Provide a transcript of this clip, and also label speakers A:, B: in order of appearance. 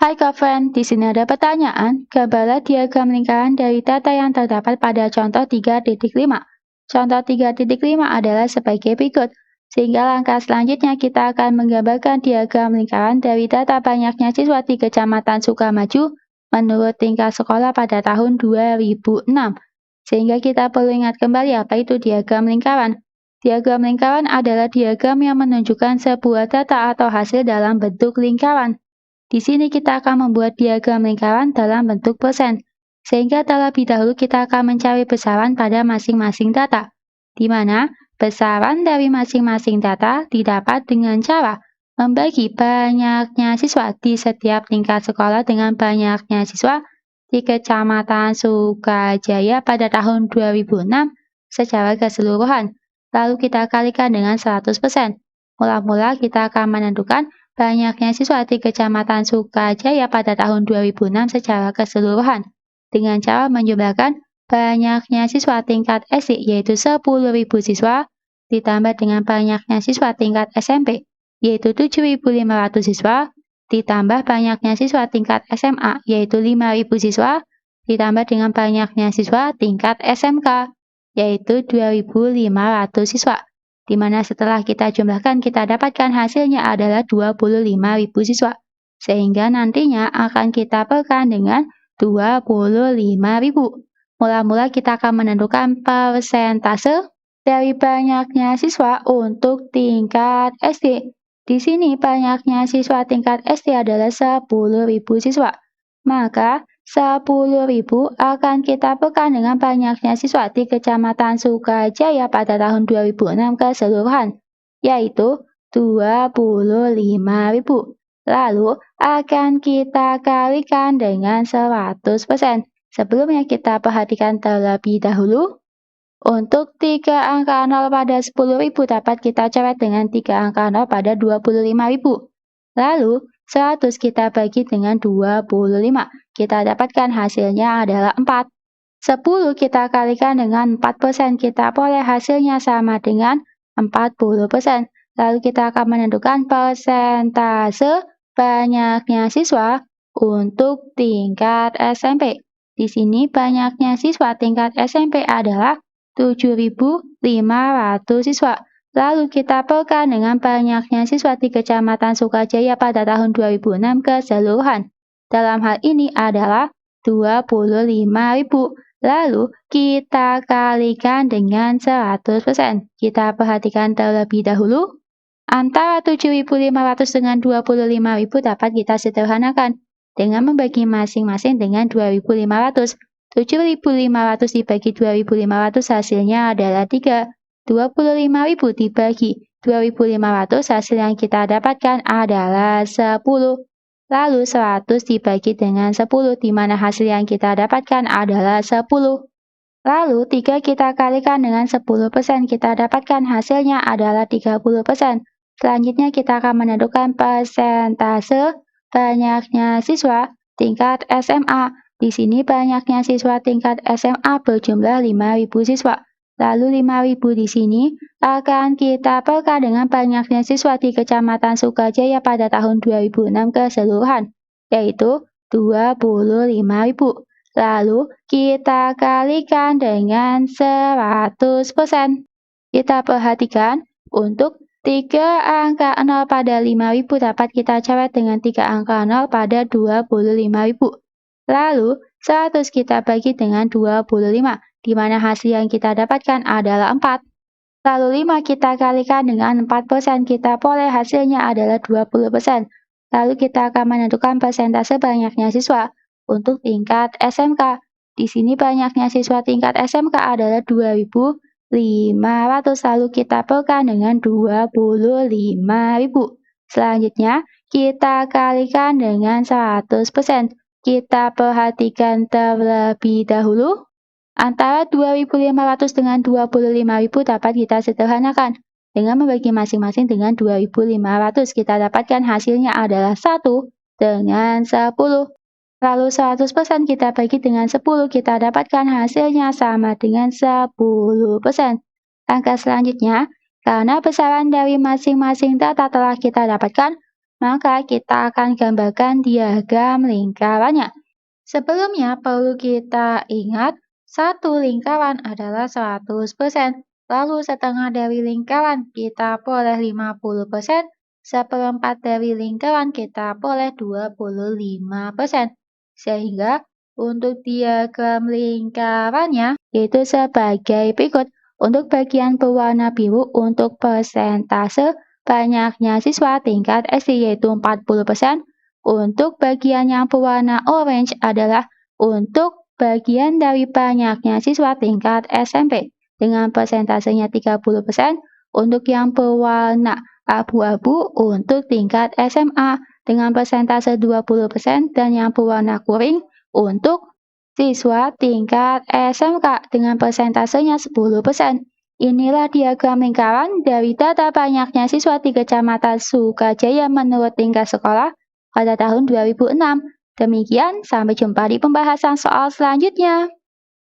A: Hai Kak Fen, di sini ada pertanyaan. Gambarlah diagram lingkaran dari data yang terdapat pada contoh 3.5. Contoh 3.5 adalah sebagai berikut. Sehingga langkah selanjutnya kita akan menggambarkan diagram lingkaran dari data banyaknya siswa di Kecamatan Sukamaju menurut tingkat sekolah pada tahun 2006. Sehingga kita perlu ingat kembali apa itu diagram lingkaran. Diagram lingkaran adalah diagram yang menunjukkan sebuah data atau hasil dalam bentuk lingkaran. Di sini kita akan membuat diagram lingkaran dalam bentuk persen, sehingga terlebih dahulu kita akan mencari besaran pada masing-masing data, di mana besaran dari masing-masing data didapat dengan cara membagi banyaknya siswa di setiap tingkat sekolah dengan banyaknya siswa di Kecamatan Sukajaya pada tahun 2006 secara keseluruhan. Lalu kita kalikan dengan 100%. Mula-mula kita akan menentukan banyaknya siswa di Kecamatan Sukajaya pada tahun 2006 secara keseluruhan dengan cara menjumlahkan banyaknya siswa tingkat SD yaitu 10.000 siswa ditambah dengan banyaknya siswa tingkat SMP yaitu 7.500 siswa ditambah banyaknya siswa tingkat SMA yaitu 5.000 siswa ditambah dengan banyaknya siswa tingkat SMK yaitu 2.500 siswa, di mana setelah kita jumlahkan kita dapatkan hasilnya adalah 25.000 siswa, sehingga nantinya akan kita perkan dengan 25.000. Mula-mula kita akan menentukan persentase dari banyaknya siswa untuk tingkat SD. Di sini banyaknya siswa tingkat SD adalah 10.000 siswa. Maka 10.000 akan kita perkan dengan banyaknya siswa di Kecamatan Sukajaya pada tahun 2006 keseluruhan, yaitu 25.000. Lalu akan kita kalikan dengan 100%. Sebelumnya kita perhatikan terlebih dahulu. Untuk 3 angka 0 pada 10.000 dapat kita coret dengan 3 angka 0 pada 25.000. Lalu 100 kita bagi dengan 25. Kita dapatkan hasilnya adalah 4. 10 kita kalikan dengan 4%. Kita peroleh hasilnya sama dengan 40%. Lalu kita akan menentukan persentase banyaknya siswa untuk tingkat SMP. Di sini banyaknya siswa tingkat SMP adalah 7.500 siswa. Lalu kita perkan dengan banyaknya siswa di Kecamatan Sukajaya pada tahun 2006 keseluruhan. Dalam hal ini adalah 25.000. Lalu kita kalikan dengan 100%. Kita perhatikan terlebih dahulu. Antara 7.500 dengan 25.000 dapat kita sederhanakan dengan membagi masing-masing dengan 2.500. 7.500 dibagi 2.500 hasilnya adalah 3. 25.000 dibagi 2.500 hasil yang kita dapatkan adalah 10. Lalu 100 dibagi dengan 10 di mana hasil yang kita dapatkan adalah 10. Lalu 3 kita kalikan dengan 10% kita dapatkan hasilnya adalah 30%. Selanjutnya kita akan menentukan persentase banyaknya siswa tingkat SMA. Di sini banyaknya siswa tingkat SMA berjumlah 5.000 siswa. Lalu 5.000 di sini akan kita perkan dengan banyaknya siswa di Kecamatan Sukajaya pada tahun 2006 keseluruhan, yaitu 25.000. Lalu kita kalikan dengan 100%. Kita perhatikan untuk 3 angka 0 pada 5.000 dapat kita coret dengan 3 angka 0 pada 25.000. Lalu 100 kita bagi dengan 25. Di mana hasil yang kita dapatkan adalah 4. Lalu 5 kita kalikan dengan 4%, kita peroleh hasilnya adalah 20%. Lalu kita akan menentukan persentase banyaknya siswa untuk tingkat SMK. Di sini banyaknya siswa tingkat SMK adalah 2.500, lalu kita perkan dengan 25.000. Selanjutnya, kita kalikan dengan 100%. Kita perhatikan terlebih dahulu. Antara 2.500 dengan 25.000 dapat kita sederhanakan. Dengan membagi masing-masing dengan 2.500, kita dapatkan hasilnya adalah 1 dengan 10. Lalu 100% kita bagi dengan 10, kita dapatkan hasilnya sama dengan 10%. Langkah selanjutnya, karena besaran dari masing-masing data telah kita dapatkan, maka kita akan gambarkan diagram lingkarannya. Sebelumnya perlu kita ingat, satu lingkaran adalah 100%, lalu setengah dari lingkaran kita boleh 50%, seperempat dari lingkaran kita boleh 25%. Sehingga untuk diagram lingkarannya itu sebagai berikut. Untuk bagian berwarna biru untuk persentase banyaknya siswa tingkat SD yaitu 40%. Untuk bagian yang berwarna orange adalah untuk bagian dari banyaknya siswa tingkat SMP dengan persentasenya 30%. Untuk yang berwarna abu-abu untuk tingkat SMA dengan persentase 20% dan yang berwarna kuning untuk siswa tingkat SMK dengan persentasenya 10%. Inilah diagram lingkaran dari data banyaknya siswa di Kecamatan Sukajaya menurut tingkat sekolah pada tahun 2006. Demikian, sampai jumpa di pembahasan soal selanjutnya.